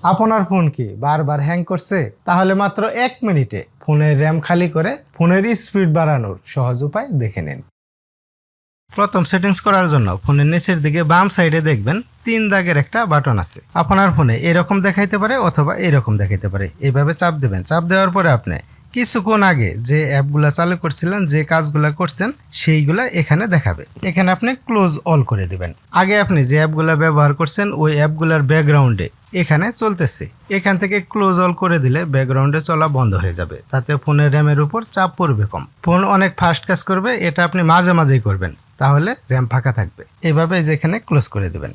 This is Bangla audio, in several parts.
আপনার ফোন কি বারবার হ্যাং করছে? তাহলে মাত্র 1 মিনিটে ফোনের র্যাম খালি করে ফোনের স্পিড বাড়ানোর সহজ উপায় দেখে নিন। প্রথম সেটিংস করার জন্য ফোনের নিচের দিকে বাম সাইডে দেখবেন 3 দাগের একটা বাটন আছে। আপনার ফোনে এরকম দেখাইতে পারে অথবা এরকম দেখাইতে পারে। এইভাবে চাপ দেবেন। চাপ দেওয়ার পরে আপনি কিছুক্ষণ আগে যে অ্যাপগুলা চালু করছিলেন, যে কাজগুলা করছেন সেইগুলা এখানে দেখাবে। এখানে আপনি ক্লোজ অল করে দিবেন। আগে আপনি যে অ্যাপগুলা ব্যবহার করছেন ওই অ্যাপগুলার ব্যাকগ্রাউন্ডে এখানে চলতেছে। এখান থেকে ক্লোজ অল করে দিলে ব্যাকগ্রাউন্ডে চলা বন্ধ হয়ে যাবে। তাতে ফোনের র্যামের উপর চাপ পড়বে কম। ফোন অনেক ফাস্ট কাজ করবে। এটা আপনি মাঝে মাঝেই করবেন, তাহলে র্যাম ফাঁকা থাকবে। এভাবে যেখানে ক্লোজ করে দেবেন।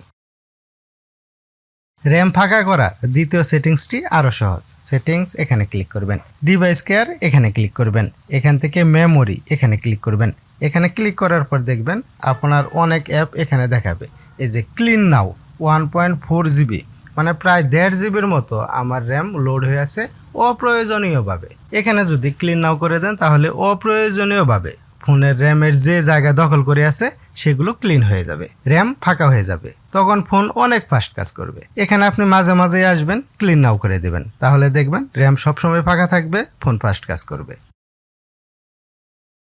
র্যাম ফাঁকা করার দ্বিতীয় সেটিংসটি আরও সহজ। সেটিংস এখানে ক্লিক করবেন, ডিভাইস কেয়ার এখানে ক্লিক করবেন, এখান থেকে মেমোরি এখানে ক্লিক করবেন। এখানে ক্লিক করার পর দেখবেন আপনার অনেক অ্যাপ এখানে দেখাবে। এই যে ক্লিন নাও 1.4 জিবি, মানে প্রায় 1.5 জিবির মতো আমার র্যাম লোড হয়ে আছে অপ্রয়োজনীয়ভাবে। এখানে যদি ক্লিন নাও করে দেন তাহলে অপ্রয়োজনীয়ভাবে ফোনের র্যামের যে জায়গা দখল করে আছে সেগুলো ক্লিন হয়ে যাবে, র্যাম ফাঁকা হয়ে যাবে। তখন ফোন অনেক ফাস্ট কাজ করবে। এখানে আপনি মাঝে মাঝে আসবেন, ক্লিন নাও করে দেবেন, তাহলে দেখবেন র্যাম সবসময় ফাঁকা থাকবে, ফোন ফাস্ট কাজ করবে।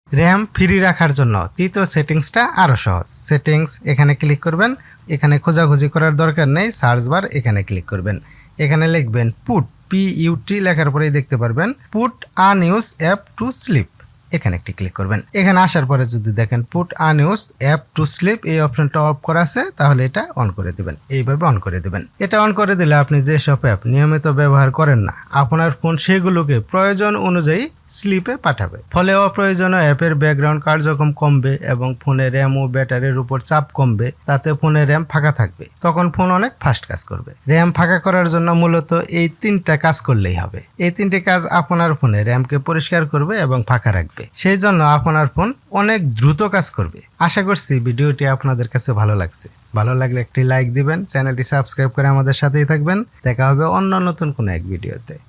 র্যাম ফ্রি রাখার জন্য তৃতীয় সেটিংসটা আরও সহজ। সেটিংস এখানে ক্লিক করবেন। এখানে খোঁজাখুঁজি করার দরকার নেই, সার্চ বার এখানে ক্লিক করবেন। এখানে লিখবেন পুট, PUT লেখার পরেই দেখতে পারবেন পুট আনইউজ অ্যাপ টু স্লিপ। এখানে একটি ক্লিক করবেন। এখানে আসার পরে যদি দেখেন পুট আনইউজ অ্যাপ টু স্লিপ এই অপশনটা অফ করা আছে, তাহলে এটা অন করে দিবেন। এইভাবে অন করে দিবেন। এটা অন করে দিলে আপনি যেসব অ্যাপ নিয়মিত ব্যবহার করেন না, আপনার ফোন সেগুলোকে প্রয়োজন অনুযায়ী স্লিপে পাঠাবে। ফলে অপ্রয়োজনীয় অ্যাপের ব্যাকগ্রাউন্ড কার্যক্রম কমবে এবং ফোনের র্যাম ও ব্যাটারির উপর চাপ কমবে। তাতে ফোনের র্যাম ফাঁকা থাকবে, তখন ফোন অনেক ফাস্ট কাজ করবে। র্যাম ফাঁকা করার জন্য মূলত এই 3টা কাজ করলেই হবে। এই 3টি কাজ আপনার ফোনে র্যামকে পরিষ্কার করবে এবং ফাঁকা রাখবে। সেই জন্য আপনার ফোন অনেক দ্রুত কাজ করবে। আশা করছি ভিডিওটি আপনাদের কাছে ভালো লাগছে। ভালো লাগলে একটি লাইক দিবেন, চ্যানেলটি সাবস্ক্রাইব করে আমাদের সাথেই থাকবেন। দেখা হবে অন্য নতুন কোনো এক ভিডিওতে।